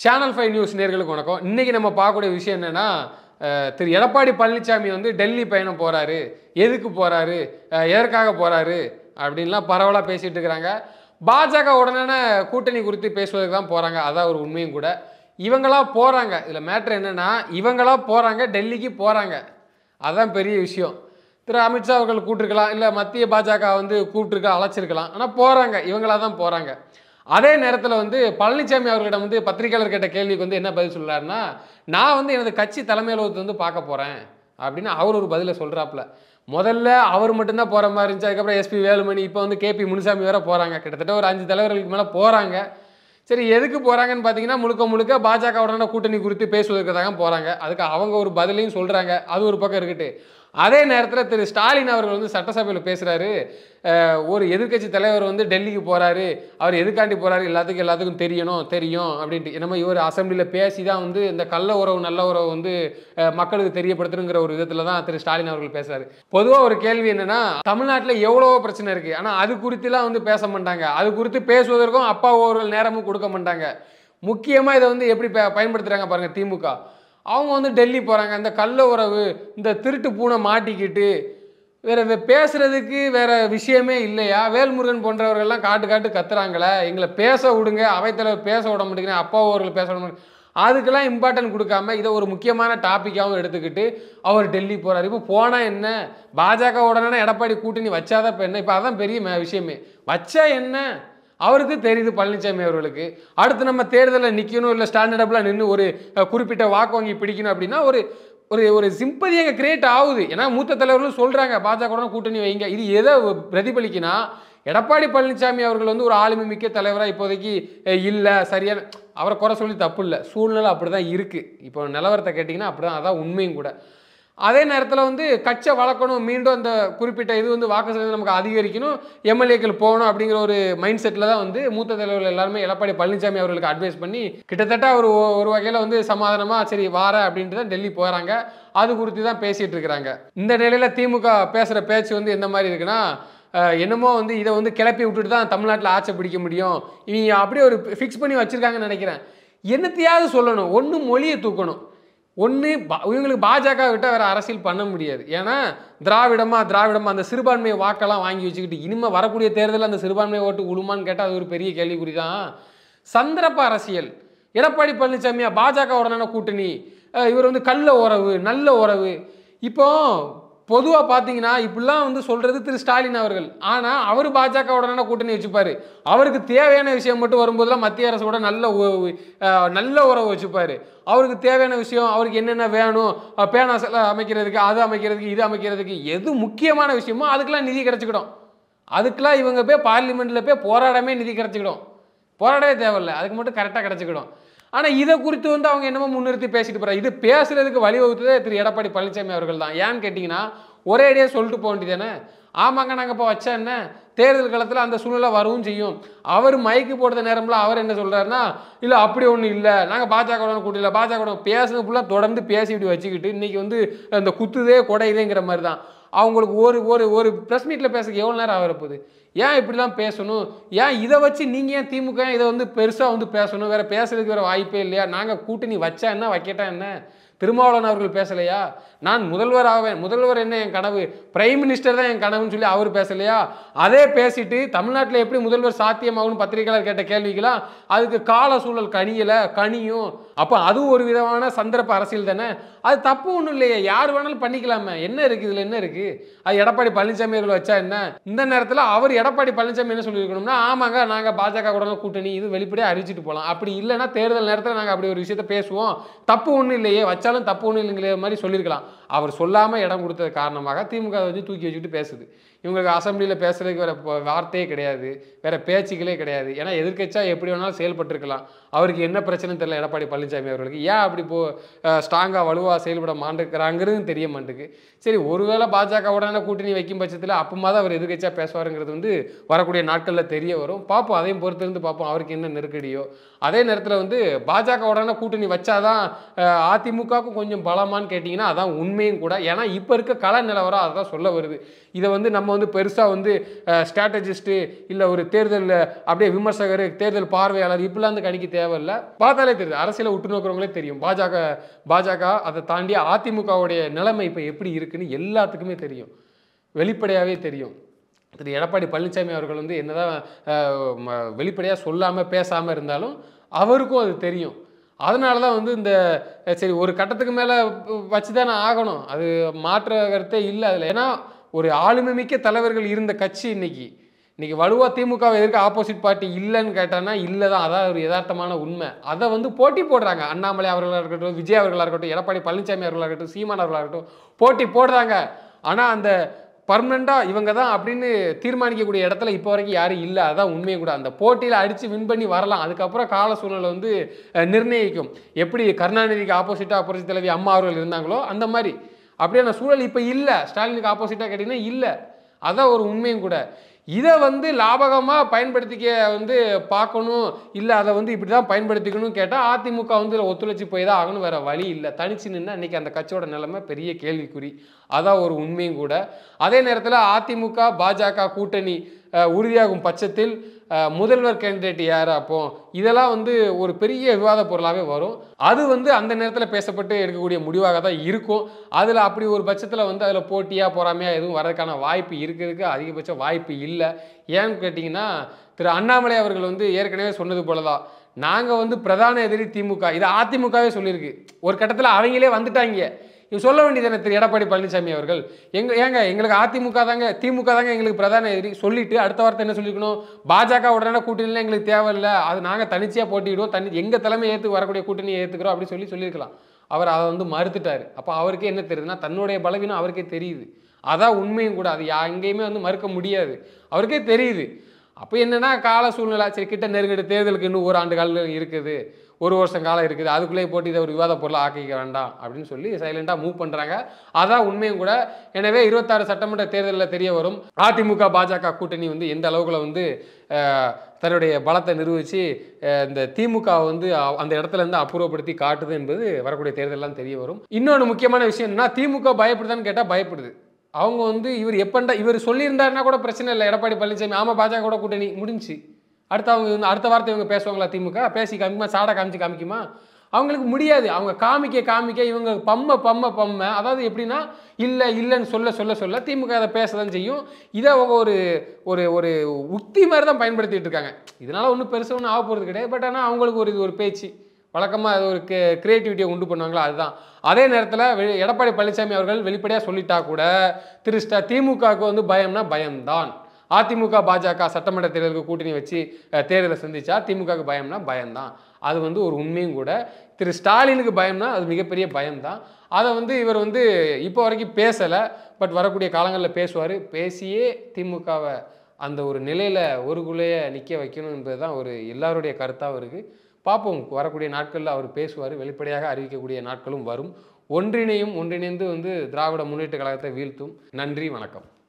Channel 5 news நேயர்களுக்கு வணக்கம். இன்னைக்கு நம்ம பார்க்கக்கூடிய விஷயம் என்னன்னா, திரு எடப்பாடி பழனிசாமி வந்து டெல்லி பயணம் போறாரு. எதுக்கு போறாரு? எதற்காக போறாரு? அப்படின்லாம் பரவலா பேசிட்டு இருக்கிறாங்க. பாஜக உடனான கூட்டணி குறித்து பேசுவதற்கு தான் போறாங்க. அதான் ஒரு உண்மையும் கூட. இவங்களா போறாங்க. இதுல மேட்டர் என்னன்னா, இவங்களா போறாங்க, டெல்லிக்கு போறாங்க. அதான் பெரிய விஷயம். திரு அமித்ஷா அவர்கள் கூப்பிட்டுருக்கலாம், இல்ல மத்திய பாஜக வந்து கூப்பிட்டுருக்க அழைச்சிருக்கலாம். ஆனா போறாங்க. இவங்களா தான் போறாங்க. அதே நேரத்தில் வந்து பழனிசாமி அவர்களிடம் வந்து பத்திரிகையாளர் கேட்ட கேள்விக்கு வந்து என்ன பதில் சொல்றாருன்னா, நான் வந்து எனது கட்சி தலைமை அலுவலகத்தை வந்து பார்க்க போறேன் அப்படின்னு அவர் ஒரு பதிலை சொல்றாப்புல. முதல்ல அவர் மட்டும்தான் போற மாதிரி இருந்துச்சு. அதுக்கப்புறம் எஸ்பி வேலுமணி, இப்போ வந்து கேபி முனுசாமி வேற போறாங்க. கிட்டத்தட்ட ஒரு 5 தலைவர்களுக்கு மேல போறாங்க. சரி, எதுக்கு போறாங்கன்னு பார்த்தீங்கன்னா, முழுக்க முழுக்க பாஜகவுடனான கூட்டணி குறித்து பேசுவதற்கு தான் போறாங்க. அதுக்கு அவங்க ஒரு பதிலையும் சொல்றாங்க. அது ஒரு பக்கம் இருக்கட்டு. அதே நேரத்தில் திரு ஸ்டாலின் அவர்கள் வந்து சட்டசபையில் பேசுறாரு. ஒரு எதிர்க்கட்சி தலைவர் வந்து டெல்லிக்கு போறாரு. அவர் எதுக்காண்டி போறாரு எல்லாத்துக்கும் தெரியும் அப்படின்ட்டு. என்னமோ இவர் அசெம்பிளியில் பேசி தான் வந்து இந்த கள்ள உறவு நல்ல உறவு வந்து மக்களுக்கு தெரியப்படுத்தணுங்கிற ஒரு விதத்தில் தான் திரு ஸ்டாலின் அவர்கள் பேசுறாரு. பொதுவாக ஒரு கேள்வி என்னன்னா, தமிழ்நாட்டில் எவ்வளவோ பிரச்சனை இருக்கு. ஆனால் அது குறித்துலாம் வந்து பேச மாட்டாங்க. அது குறித்து பேசுவதற்கும் அப்பா அவர்கள் நேரமும் கொடுக்க மாட்டாங்க. முக்கியமாக இதை வந்து எப்படி பயன்படுத்துறாங்க பாருங்க திமுக. அவங்க வந்து டெல்லி போறாங்க. இந்த கள்ள உறவு, இந்த திருட்டு பூனை மாட்டிக்கிட்டு வேற பேசுறதுக்கு வேற விஷயமே இல்லையா? வேல்முருகன் போன்றவர்கள்லாம் காட்டு காட்டு கத்துறாங்களே, எங்களை பேச விடுங்க, அவைத்தலைவர் பேச விட மாட்டேங்கிறேன், அப்பா அவர்கள் பேச விட மாட்டேங்க, அதுக்கெல்லாம் இம்பார்ட்டன்ட் கொடுக்காம இதை ஒரு முக்கியமான டாப்பிக்காகவும் எடுத்துக்கிட்டு அவர் டெல்லி போறாரு. இப்போ போனா என்ன? பாஜக உடனே எடப்பாடி கூட்டணி வச்சாதான் இப்போ என்ன? இப்போ அதான் பெரிய விஷயமே. வச்சா என்ன? அவருக்கு தெரியுது பழனிசாமி அவர்களுக்கு. அடுத்து நம்ம தேர்தலில் நிற்கணும், இல்லை ஸ்டாண்டர்டபிளாக நின்று ஒரு குறிப்பிட்ட வாக்கு வங்கி பிடிக்கணும் அப்படின்னா ஒரு ஒரு ஒரு சிம்பதி அங்கே கிரியேட் ஆகுது. ஏன்னா மூத்த தலைவர்களும் சொல்கிறாங்க பாஜக கூட்டணி வைங்க. இது எதை பிரதிபலிக்குன்னா, எடப்பாடி பழனிசாமி அவர்கள் வந்து ஒரு ஆளுமை மிக்க தலைவராக இப்போதைக்கு இல்லை, சரியான அவரை குறை சொல்லி தப்பு இல்லை. சூழ்நிலை அப்படி தான் இருக்குது. இப்போ நிலவரத்தை கேட்டிங்கன்னா அப்படி தான், அதான் உண்மையும் கூட. அதே நேரத்தில் வந்து கட்சியை வளர்க்கணும், மீண்டும் அந்த குறிப்பிட்ட இது வந்து வாக்கு சதவீதம் நமக்கு அதிகரிக்கணும், எம்எல்ஏக்கள் போகணும் அப்படிங்கிற ஒரு மைண்ட் செட்டில் தான் வந்து மூத்த தலைவர்கள் எல்லாருமே எடப்பாடி பழனிசாமி அவர்களுக்கு அட்வைஸ் பண்ணி கிட்டத்தட்ட அவர் ஒரு வகையில் வந்து சமாதானமாக சரி வார அப்படின்ட்டு தான் டெல்லி போகிறாங்க. அது குறித்து தான் பேசிகிட்டு இருக்கிறாங்க. இந்த நிலையில் திமுக பேசுகிற பேச்சு வந்து எந்த மாதிரி இருக்குன்னா, என்னமோ வந்து இதை வந்து கிளப்பி விட்டுட்டு தான் தமிழ்நாட்டில் ஆட்சி பிடிக்க முடியும், இவங்க அப்படியே ஒரு ஃபிக்ஸ் பண்ணி வச்சுருக்காங்கன்னு நினைக்கிறேன். என்னத்தையாவது சொல்லணும், ஒன்று மொழியை தூக்கணும், ஒன்று இவங்களுக்கு பாஜக விட்ட வேற அரசியல் பண்ண முடியாது. ஏன்னா திராவிடமா அந்த சிறுபான்மையை வாக்கெல்லாம் வாங்கி வச்சுக்கிட்டு இனிமேல் வரக்கூடிய தேர்தலில் அந்த சிறுபான்மை ஓட்டு உழுமான்னு கேட்டால் அது ஒரு பெரிய கேள்விக்குறி தான். சந்திரப்ப அரசியல். எடப்பாடி பழனிசாமியா பாஜக உடனான கூட்டணி, இவர் வந்து கள்ள உறவு நல்ல உறவு. இப்போ பொதுவாக பார்த்தீங்கன்னா இப்படிலாம் வந்து சொல்கிறது திரு ஸ்டாலின் அவர்கள். ஆனால் அவர் பாஜக உடனான கூட்டணி வச்சுப்பார். அவருக்கு தேவையான விஷயம் மட்டும் வரும்போதெல்லாம் மத்திய அரசோட நல்ல உறவு வச்சுப்பார். அவருக்கு தேவையான விஷயம், அவருக்கு என்னென்ன வேணும், பேனா அமைக்கிறதுக்கு, அது அமைக்கிறதுக்கு, இது அமைக்கிறதுக்கு, எது முக்கியமான விஷயமோ அதுக்கெல்லாம் நிதி கிடச்சிக்கிடும். அதுக்கெல்லாம் இவங்க போய் பார்லிமெண்ட்டில் போய் போராடமே நிதி கிடச்சிக்கிடும். போராடவே தேவையில்லை, அதுக்கு மட்டும் கரெக்டாக கிடச்சிக்கிடும். ஆனால் இதை குறித்து வந்து அவங்க என்னமோ முன்னிறுத்தி பேசிட்டு போகிறாங்க. இது பேசுறதுக்கு வழிவகுத்ததே திரு எடப்பாடி பழனிசாமி அவர்கள் தான். ஏன்னு கேட்டிங்கன்னா, ஒரே அடியாக சொல்லிட்டு போக வேண்டியதானே. ஆமாங்க நாங்கள் இப்போ வச்சா என்ன, தேர்தல் காலத்தில் அந்த சூழ்நிலை வரவும் செய்யும். அவர் மைக்கு போடுற நேரம்ல அவர் என்ன சொல்கிறாருன்னா, இல்லை அப்படி ஒன்றும் இல்லை, நாங்கள் பாஜக கூட்டல, பாஜக பேசுறது ஃபுல்லாக தொடர்ந்து பேசி இப்படி வச்சுக்கிட்டு இன்றைக்கி வந்து இந்த குத்துதே கொடையுதேங்கிற மாதிரி தான். அவங்களுக்கு ஒரு ஒரு ஒரு ப்ரெஸ் மீட்டில் பேசுறதுக்கு எவ்வளோ நேரம் ஆகிறப்போகுது? ஏன் இப்படிலாம் பேசணும்? ஏன் இதை வச்சு நீங்கள் ஏன் திமுக இதை வந்து பெருசாக வந்து பேசணும்? வேறு பேசுறதுக்கு வேறு வாய்ப்பே இல்லையா? நாங்கள் கூட்டணி வச்சா என்ன, வைக்கட்டா என்ன? திருமாவளவன் அவர்கள் பேசலையா? நான் முதல்வர் ஆவேன், முதல்வர் என்ன என் கனவு, பிரைம் மினிஸ்டர் தான் என் கனவுன்னு சொல்லி அவர் பேசலையா? அதே பேசிட்டு தமிழ்நாட்டில் எப்படி முதல்வர் சாத்தியமாகும்னு பத்திரிகையாளர் கேட்ட கேள்விக்கலாம் அதுக்கு கால சூழல் கனியும். அப்போ அதுவும் ஒரு விதமான சந்தர்ப்ப அரசியல் தானே. அது தப்பு ஒன்றும் இல்லையே, யார் வேணாலும் பண்ணிக்கலாமே. என்ன இருக்குது இதில், என்ன இருக்குது? அது எடப்பாடி பழனிசாமி அவர்கள் வச்சா என்ன? இந்த நேரத்தில் அவர் எடப்பாடி பழனிசாமி என்ன சொல்லியிருக்கணும்னா, ஆமாங்க நாங்கள் பாஜக கூட கூட்டணி இது வெளிப்படையாக அறிவிச்சிட்டு போகலாம். அப்படி இல்லைன்னா தேர்தல் நேரத்தில் நாங்கள் அப்படி ஒரு விஷயத்தை பேசுவோம், தப்பு ஒன்றும் இல்லையே, வச்சாலும் தப்பு ஒன்றும் இல்லைங்கிற மாதிரி சொல்லியிருக்கலாம். அவர் சொல்லாமல் இடம் கொடுத்தது காரணமாக திமுக வச்சு தூக்கி வச்சுக்கிட்டு பேசுது. இவங்களுக்கு அசம்பிளியில் பேசுறதுக்கு வேறு வார்த்தையே கிடையாது, வேறு பேச்சுக்களே கிடையாது. ஏன்னா எதிர்க்கட்சியாக எப்படி வேணாலும் செயல்பட்டுருக்கலாம். அவருக்கு என்ன பிரச்சனை தெரியல எடப்பாடி பழனிசாமி அவர்களுக்கு. ஏன் அப்படி ஸ்ட்ராங்காக வலுவாக செயல்பட மாட்டேங்கிறாங்கிறது தெரிய மாட்டேங்குது. சரி, ஒருவேளை பாஜகவுடனான கூட்டணி வைக்கும் பட்சத்தில் அப்பமா தான் அவர் எதிர்க்கட்சியாக பேசுவாருங்கிறது வந்து வரக்கூடிய நாட்களில் தெரிய வரும். பார்ப்போம், அதையும் பொறுத்திருந்து பார்ப்போம் அவருக்கு என்ன நெருக்கடியோ. அதே நேரத்தில் வந்து பாஜகவுடனான கூட்டணி வச்சாதான் அதிமுகவுக்கும் கொஞ்சம் பலமானு கேட்டிங்கன்னா அதான் உண்மையும் கூட. ஏன்னா இப்போ இருக்க கள நிலவரம் அதை தான் சொல்ல வருது. இதை வந்து நம்ம வந்து பெருசாக வந்து ஸ்ட்ராட்டஜிஸ்ட்டு இல்லை ஒரு தேர்தல் அப்படியே விமர்சகர், தேர்தல் பார்வையாளர் இப்படிலாம் வந்து கணிக்க தேவையில்லை. பார்த்தாலே தெரியுது, அரசியலை உற்று நோக்கிறவங்களே தெரியும். பாஜக அதை தாண்டி அதிமுகவுடைய நிலைமை இப்போ எப்படி இருக்குன்னு எல்லாத்துக்குமே தெரியும், வெளிப்படையாகவே தெரியும். திரு எடப்பாடி பழனிசாமி அவர்கள் வந்து என்னதான் வெளிப்படையாக சொல்லாமல் பேசாமல் இருந்தாலும் அவருக்கும் அது தெரியும். அதனால தான் வந்து இந்த சரி ஒரு கட்டத்துக்கு மேலே வச்சு தானே ஆகணும், அது மாற்ற கருத்தே இல்லை அதில். ஏன்னா ஒரு ஆளுமை மிக்க தலைவர்கள் இருந்த கட்சி இன்னைக்கு வலுவா திமுகவை எதிர்க்க ஆப்போசிட் பார்ட்டி இல்லைன்னு கேட்டான்னா இல்லை தான், அதான் ஒரு யதார்த்தமான உண்மை. அதை வந்து போட்டி போடுறாங்க. அண்ணாமலை அவர்களாக இருக்கட்டும், விஜய் அவர்களாக இருக்கட்டும், எடப்பாடி பழனிசாமி அவர்களாக இருக்கட்டும், சீமான் அவர்களாக இருக்கட்டும், போட்டி போடுறாங்க. ஆனால் அந்த பர்மனெண்ட்டாக இவங்க தான் அப்படின்னு தீர்மானிக்கக்கூடிய இடத்துல இப்போ வரைக்கும் யாரும் இல்லை. அதான் உண்மையும் கூட. அந்த போட்டியில் அடித்து வின் பண்ணி வரலாம், அதுக்கப்புறம் கால சூழ்நிலை வந்து நிர்ணயிக்கும். எப்படி கருணாநிதிக்கு ஆப்போசிட்டாக புரட்சி தலைவி அம்மா அவர்கள் இருந்தாங்களோ அந்த மாதிரி அப்படியான சூழல் இப்போ இல்லை. ஸ்டாலினுக்கு ஆப்போசிட்டாக கேட்டிங்கன்னா இல்லை, அதான் ஒரு உண்மையும் கூட. இதை வந்து லாபகமாக பயன்படுத்திக்க வந்து பார்க்கணும், இல்லை அதை வந்து இப்படி தான் பயன்படுத்திக்கணும்னு கேட்டால் அதிமுக வந்து ஒத்துழைச்சி போய் தான் ஆகணும், வேறு வழி இல்லை. தனிச்சு நின்று அன்றைக்கி அந்த கட்சியோட நிலைமை பெரிய கேள்விக்குறி, அதான் ஒரு உண்மையும் கூட. அதே நேரத்தில் அதிமுக பாஜக கூட்டணி உறுதியாகும் பட்சத்தில் முதல்வர் கேண்டிடேட் யார், அப்போ இதெல்லாம் வந்து ஒரு பெரிய விவாத பொருளாகவே வரும். அது வந்து அந்த நேரத்தில் பேசப்பட்டு எடுக்கக்கூடிய முடிவாக தான் இருக்கும். அதில் அப்படி ஒரு பட்சத்தில் வந்து அதில் போட்டியாக பொறாமையாக எதுவும் வர்றதுக்கான வாய்ப்பு இருக்கிறதுக்கு அதிகபட்ச வாய்ப்பு இல்லை. ஏன்னு கேட்டிங்கன்னா திரு அண்ணாமலை அவர்கள் வந்து ஏற்கனவே சொன்னது போல தான், நாங்கள் வந்து பிரதான எதிரி திமுக, இது அதிமுகவே சொல்லியிருக்கு. ஒரு கட்டத்தில் அவங்களே வந்துட்டாங்க. இவங்க சொல்ல வேண்டியதானே திரு எடப்பாடி பழனிசாமி அவர்கள், எங்களுக்கு அதிமுக தாங்க, திமுக தாங்க எங்களுக்கு பிரதான எதிரி சொல்லிட்டு அடுத்த வார்த்தை என்ன சொல்லிக்கணும், பாஜக உடனே கூட்டணியில் எங்களுக்கு தேவையில்லை, அது நாங்கள் தனிச்சையாக போட்டிடுவோம், எங்கள் தலைமை வரக்கூடிய கூட்டணியை ஏற்றுக்கிறோம் அப்படி சொல்லியிருக்கலாம். அவர் அதை வந்து மறுத்துட்டார். அப்போ அவருக்கே என்ன தெரியுதுன்னா தன்னுடைய பலவீனம் அவருக்கே தெரியுது. அதான் உண்மையும் கூட, அது எங்கேயுமே வந்து மறுக்க முடியாது, அவருக்கே தெரியுது. அப்போ என்னென்னா கால சூழ்நிலை, சரி கிட்ட நெருங்கிட்டு தேர்தலுக்கு இன்னும் ஒரு ஆண்டு காலம் இருக்குது, ஒரு வருஷம் காலம் இருக்குது, அதுக்குள்ளே போட்டு இதை ஒரு விவாத பொருளாக ஆக்கிக்க வேண்டாம் அப்படின்னு சொல்லி சைலண்டாக மூவ் பண்ணுறாங்க. அதான் உண்மையும் கூட. எனவே 26 சட்டமன்ற தேர்தலில் தெரிய வரும் அதிமுக பாஜக கூட்டணி வந்து எந்த அளவுக்குள்ள வந்து தன்னுடைய பலத்தை நிரூபித்து இந்த திமுக வந்து அந்த இடத்துல இருந்து அப்புறப்படுத்தி காட்டுது என்பது வரக்கூடிய தேர்தலெலாம் தெரிய வரும். இன்னொன்று முக்கியமான விஷயம் என்னன்னா, திமுக பயப்படுதான்னு கேட்டால் பயப்படுது. அவங்க வந்து இவர் சொல்லியிருந்தாருன்னா கூட பிரச்சனை இல்லை, எடப்பாடி பழனிசாமி ஆமாம் பாஜக கூட கூட்டணி முடிஞ்சு, அடுத்த வார்த்தை இவங்க பேசுவாங்களா? திமுக பேசி காமிக்குமா, சாடை காமிக்குமா? அவங்களுக்கு முடியாது. அவங்க காமிக்க இவங்க பம்ம அதாவது எப்படின்னா இல்லைன்னு சொல்ல திமுக அதை பேச தான் செய்யும். இதை அவங்க ஒரு உக்தி மாதிரி தான் பயன்படுத்திட்டு இருக்காங்க. இதனால ஒன்றும் பெருசாக ஒன்றும் ஆக போகிறது கிடையாது. பட் ஆனால் அவங்களுக்கு ஒரு பேச்சு வழக்கமாக அது ஒரு கிரியேட்டிவிட்டியை உண்டு பண்ணுவாங்களா, அதுதான். அதே நேரத்தில் எடப்பாடி பழனிசாமி அவர்கள் வெளிப்படையாக சொல்லிட்டா கூட திமுகவுக்கு வந்து பயம்னா பயம்தான். அதிமுக பாஜக சட்டமன்ற தேர்தலுக்கு கூட்டணி வச்சு தேர்தலை சந்திச்சா திமுகவுக்கு பயம்னா பயம்தான். அது வந்து ஒரு உண்மையும் கூட. திரு ஸ்டாலினுக்கு பயம்னா அது மிகப்பெரிய பயம்தான். அதை வந்து இவர் வந்து இப்போ வரைக்கும் பேசலை, பட் வரக்கூடிய காலங்களில் பேசுவார். பேசியே திமுகவை அந்த ஒரு நிலையில் ஒருகுலைய நிற்க வைக்கணும் என்பது தான் ஒரு எல்லாருடைய கருத்தாகவும் இருக்குது. பார்ப்போம், வரக்கூடிய நாட்களில் அவர் பேசுவார், வெளிப்படையாக அறிவிக்கக்கூடிய நாட்களும் வரும். ஒன்றிணைந்து வந்து திராவிட முன்னேற்ற கழகத்தை வீழ்த்தும். நன்றி, வணக்கம்.